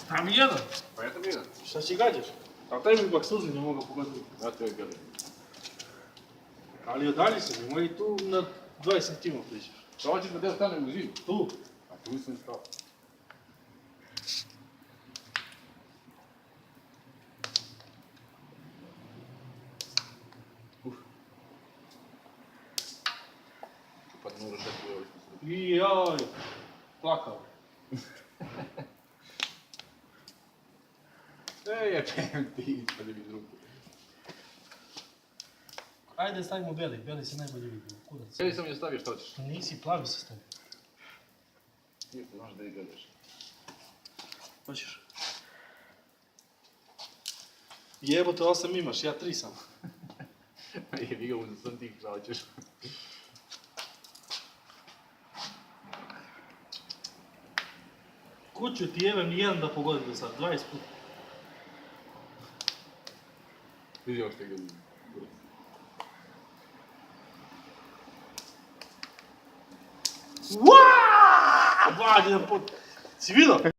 Там jedan. Pa ja to vidim. Šta si gađaš? A taj mi ipak suze ne mogu pogoditi. Ja to je gledam. Ali odalje se, nemoj i tu na 20 cm priđeš. Šta ćeš da del stane u zidu? Tu. A tu sam stao. Pa ne moraš da ti ovo što se... I jaj, plakao. Jebem ti, pa da vidiš ruku. Ajde stavimo beli, beli se najbolje vidi. Kurac. Sjedi sam je stavio što ćeš. Nisi, plavi se stavio. Ti znaš da ih gledaš. Hoćeš? Jebote, 8 imaš, ja 3 sam. Jebi ga, uzeo sam tih, šta hoćeš. Kuću ti jebem nijedan da pogodim do sad, 20 puta. Vidi ovo što je gledam. Waaaaaa! Vađe na pot. Si vidio?